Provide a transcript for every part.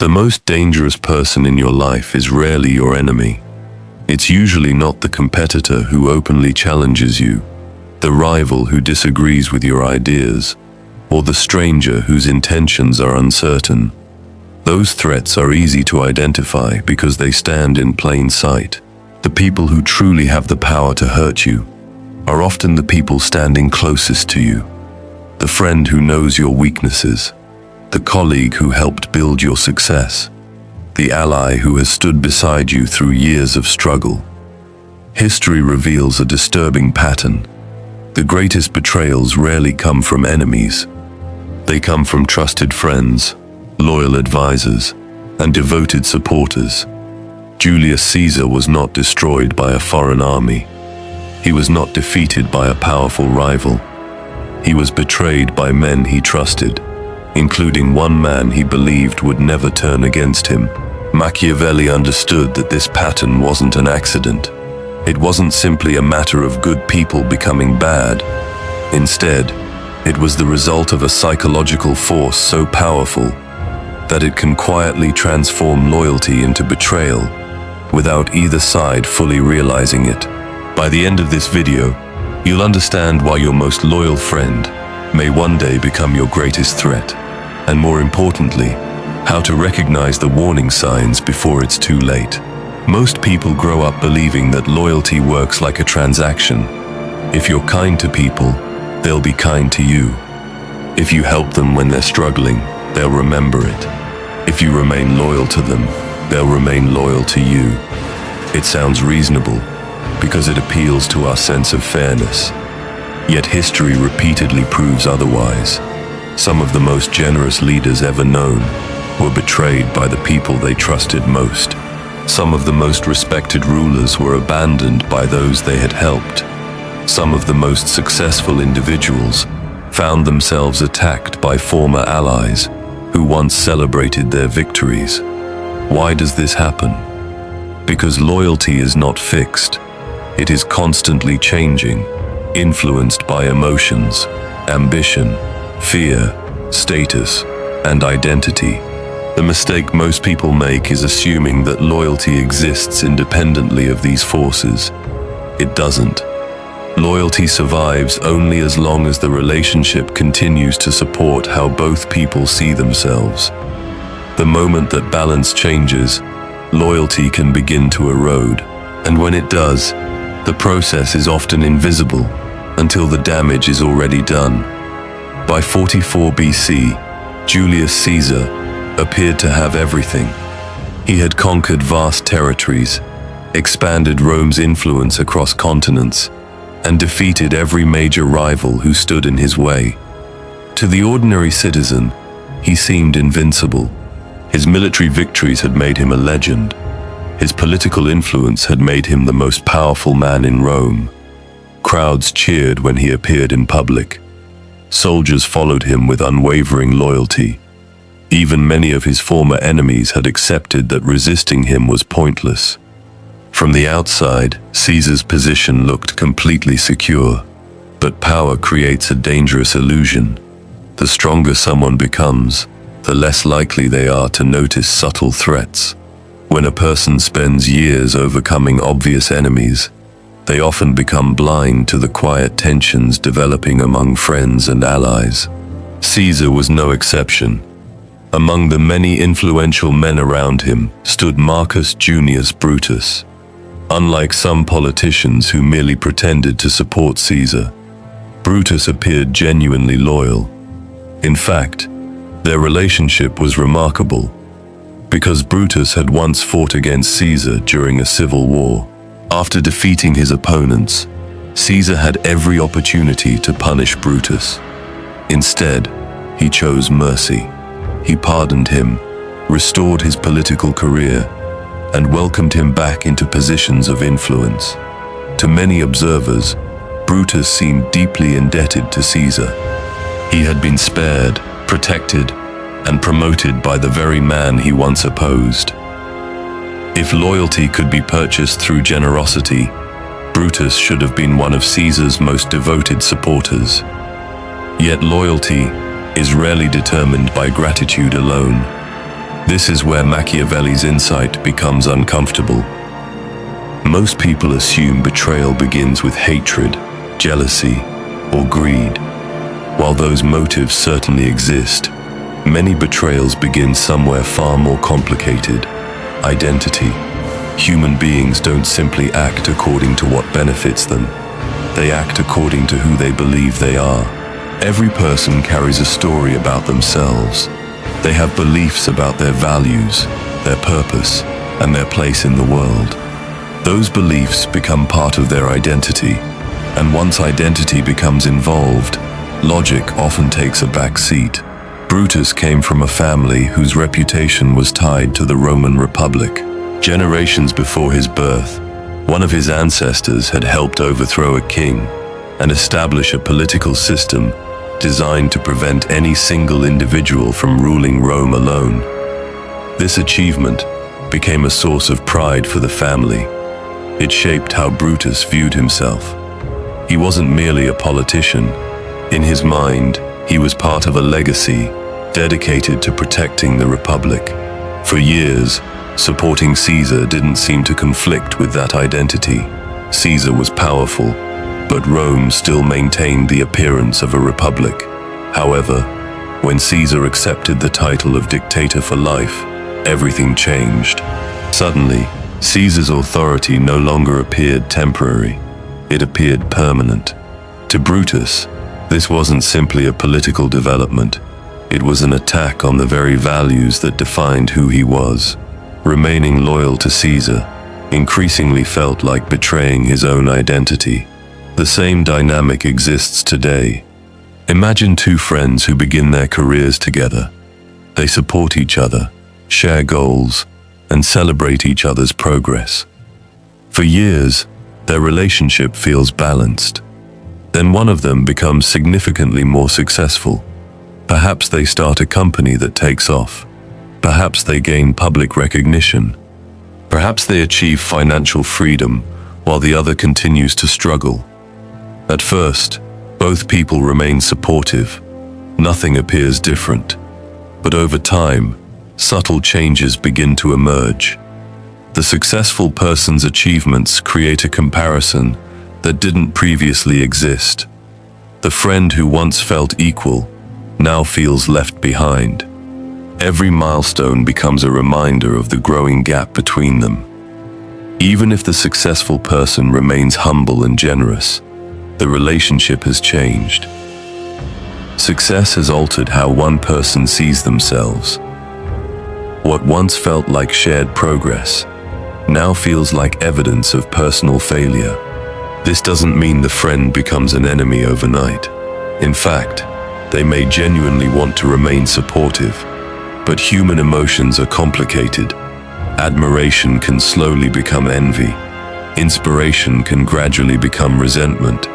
The most dangerous person in your life is rarely your enemy. It's usually not the competitor who openly challenges you, the rival who disagrees with your ideas, or the stranger whose intentions are uncertain. Those threats are easy to identify because they stand in plain sight. The people who truly have the power to hurt you are often the people standing closest to you. The friend who knows your weaknesses, the colleague who helped build your success, the ally who has stood beside you through years of struggle. History reveals a disturbing pattern. The greatest betrayals rarely come from enemies. They come from trusted friends, loyal advisors, and devoted supporters. Julius Caesar was not destroyed by a foreign army. He was not defeated by a powerful rival. He was betrayed by men he trusted, including one man he believed would never turn against him. Machiavelli understood that this pattern wasn't an accident. It wasn't simply a matter of good people becoming bad. Instead, it was the result of a psychological force so powerful that it can quietly transform loyalty into betrayal without either side fully realizing it. By the end of this video, you'll understand why your most loyal friend may one day become your greatest threat, and more importantly, how to recognize the warning signs before it's too late. Most people grow up believing that loyalty works like a transaction. If you're kind to people, they'll be kind to you. If you help them when they're struggling, they'll remember it. If you remain loyal to them, they'll remain loyal to you. It sounds reasonable because it appeals to our sense of fairness. Yet history repeatedly proves otherwise. Some of the most generous leaders ever known were betrayed by the people they trusted most. Some of the most respected rulers were abandoned by those they had helped. Some of the most successful individuals found themselves attacked by former allies who once celebrated their victories. Why does this happen? Because loyalty is not fixed. It is constantly changing, influenced by emotions, ambition, fear, status, and identity. The mistake most people make is assuming that loyalty exists independently of these forces. It doesn't. Loyalty survives only as long as the relationship continues to support how both people see themselves. The moment that balance changes, loyalty can begin to erode. And when it does, the process is often invisible until the damage is already done. By 44 BC, Julius Caesar appeared to have everything. He had conquered vast territories, expanded Rome's influence across continents, and defeated every major rival who stood in his way. To the ordinary citizen, he seemed invincible. His military victories had made him a legend. His political influence had made him the most powerful man in Rome. Crowds cheered when he appeared in public. Soldiers followed him with unwavering loyalty. Even many of his former enemies had accepted that resisting him was pointless. From the outside, Caesar's position looked completely secure. But power creates a dangerous illusion. The stronger someone becomes, the less likely they are to notice subtle threats. When a person spends years overcoming obvious enemies, they often become blind to the quiet tensions developing among friends and allies. Caesar was no exception. Among the many influential men around him stood Marcus Junius Brutus. Unlike some politicians who merely pretended to support Caesar, Brutus appeared genuinely loyal. In fact, their relationship was remarkable, because Brutus had once fought against Caesar during a civil war. After defeating his opponents, Caesar had every opportunity to punish Brutus. Instead, he chose mercy. He pardoned him, restored his political career, and welcomed him back into positions of influence. To many observers, Brutus seemed deeply indebted to Caesar. He had been spared, protected, and promoted by the very man he once opposed. If loyalty could be purchased through generosity, Brutus should have been one of Caesar's most devoted supporters. Yet loyalty is rarely determined by gratitude alone. This is where Machiavelli's insight becomes uncomfortable. Most people assume betrayal begins with hatred, jealousy, or greed. While those motives certainly exist, many betrayals begin somewhere far more complicated: identity. Human beings don't simply act according to what benefits them. They act according to who they believe they are. Every person carries a story about themselves. They have beliefs about their values, their purpose, and their place in the world. Those beliefs become part of their identity, and once identity becomes involved, logic often takes a back seat. Brutus came from a family whose reputation was tied to the Roman Republic. Generations before his birth, one of his ancestors had helped overthrow a king and establish a political system designed to prevent any single individual from ruling Rome alone. This achievement became a source of pride for the family. It shaped how Brutus viewed himself. He wasn't merely a politician. In his mind, he was part of a legacy dedicated to protecting the Republic. For years, supporting Caesar didn't seem to conflict with that identity. Caesar was powerful, but Rome still maintained the appearance of a republic. However, when Caesar accepted the title of dictator for life, everything changed. Suddenly, Caesar's authority no longer appeared temporary. It appeared permanent. To Brutus, this wasn't simply a political development. It was an attack on the very values that defined who he was. Remaining loyal to Caesar increasingly felt like betraying his own identity. The same dynamic exists today. Imagine two friends who begin their careers together. They support each other, share goals, and celebrate each other's progress. For years, their relationship feels balanced. Then one of them becomes significantly more successful. Perhaps they start a company that takes off. Perhaps they gain public recognition. Perhaps they achieve financial freedom while the other continues to struggle. At first, both people remain supportive. Nothing appears different. But over time, subtle changes begin to emerge. The successful person's achievements create a comparison that didn't previously exist. The friend who once felt equal now feels left behind. Every milestone becomes a reminder of the growing gap between them. Even if the successful person remains humble and generous, the relationship has changed. Success has altered how one person sees themselves. What once felt like shared progress now feels like evidence of personal failure. This doesn't mean the friend becomes an enemy overnight. In fact, they may genuinely want to remain supportive, but human emotions are complicated. Admiration can slowly become envy. Inspiration can gradually become resentment.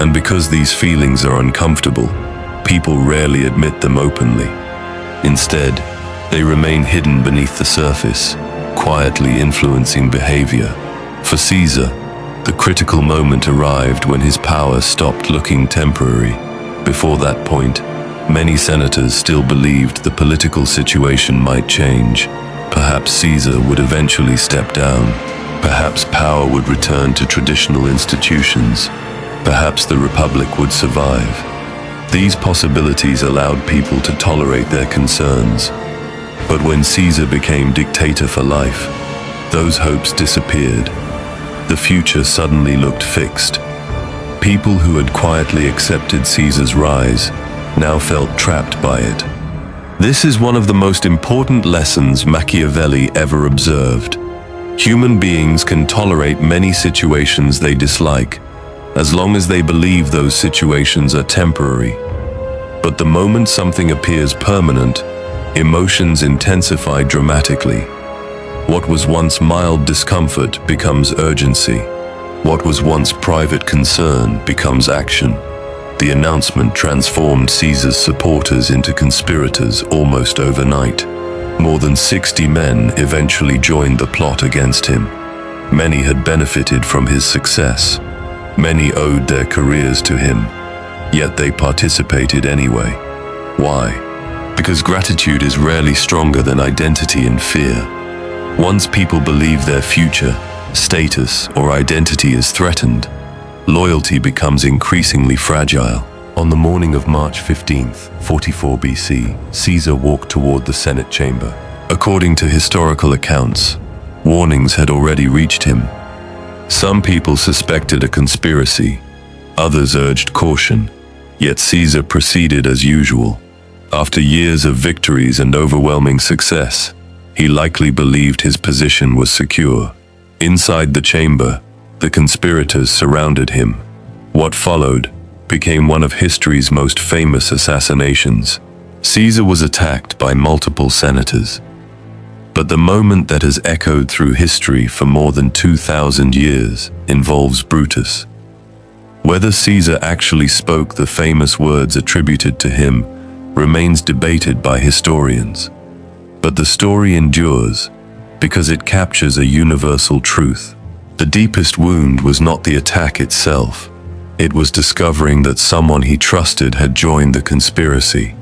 And because these feelings are uncomfortable, people rarely admit them openly. Instead, they remain hidden beneath the surface, quietly influencing behavior. For Caesar, the critical moment arrived when his power stopped looking temporary. Before that point, many senators still believed the political situation might change. Perhaps Caesar would eventually step down. Perhaps power would return to traditional institutions. Perhaps the Republic would survive. These possibilities allowed people to tolerate their concerns. But when Caesar became dictator for life, those hopes disappeared. The future suddenly looked fixed. People who had quietly accepted Caesar's rise now felt trapped by it. This is one of the most important lessons Machiavelli ever observed. Human beings can tolerate many situations they dislike, as long as they believe those situations are temporary. But the moment something appears permanent, emotions intensify dramatically. What was once mild discomfort becomes urgency. What was once private concern becomes action. The announcement transformed Caesar's supporters into conspirators almost overnight. More than 60 men eventually joined the plot against him. Many had benefited from his success. Many owed their careers to him, yet they participated anyway. Why? because gratitude is rarely stronger than identity and fear. Once people believe their future, status, or identity is threatened, loyalty becomes increasingly fragile. On the morning of March 15th, 44 BC, Caesar walked toward the Senate chamber. According to historical accounts, warnings had already reached him. Some people suspected a conspiracy, others urged caution, yet Caesar proceeded as usual. After years of victories and overwhelming success, he likely believed his position was secure. Inside the chamber, the conspirators surrounded him. What followed became one of history's most famous assassinations. Caesar was attacked by multiple senators. But the moment that has echoed through history for more than 2,000 years involves Brutus. Whether Caesar actually spoke the famous words attributed to him remains debated by historians. But the story endures because it captures a universal truth. The deepest wound was not the attack itself. It was discovering that someone he trusted had joined the conspiracy.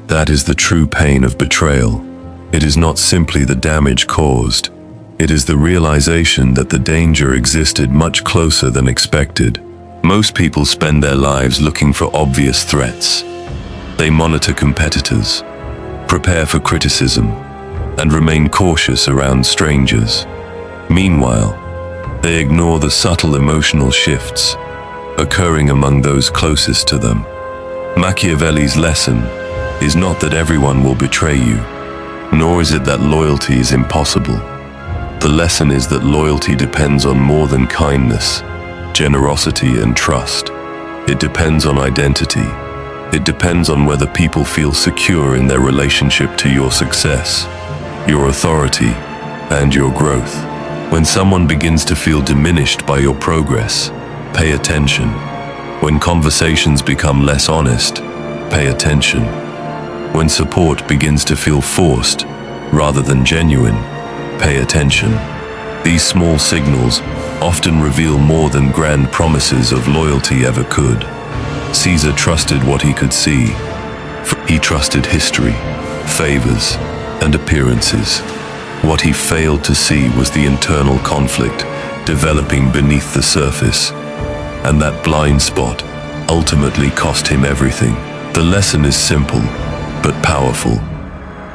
That is the true pain of betrayal. It is not simply the damage caused. It is the realization that the danger existed much closer than expected. Most people spend their lives looking for obvious threats. They monitor competitors, prepare for criticism, and remain cautious around strangers. Meanwhile, they ignore the subtle emotional shifts occurring among those closest to them. Machiavelli's lesson is not that everyone will betray you, nor is it that loyalty is impossible. The lesson is that loyalty depends on more than kindness, generosity, and trust. It depends on identity. It depends on whether people feel secure in their relationship to your success, your authority, and your growth. When someone begins to feel diminished by your progress, pay attention. When conversations become less honest, pay attention. When support begins to feel forced rather than genuine, pay attention. These small signals often reveal more than grand promises of loyalty ever could. Caesar trusted what he could see. He trusted history, favors, and appearances. What he failed to see was the internal conflict developing beneath the surface, and that blind spot ultimately cost him everything. The lesson is simple, but powerful.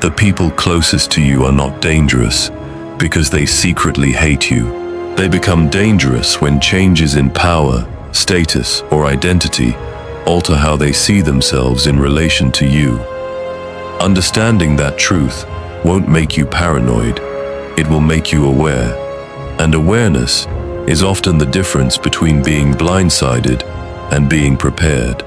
The people closest to you are not dangerous because they secretly hate you. They become dangerous when changes in power, status, or identity alter how they see themselves in relation to you. Understanding that truth won't make you paranoid. It will make you aware. And awareness is often the difference between being blindsided and being prepared.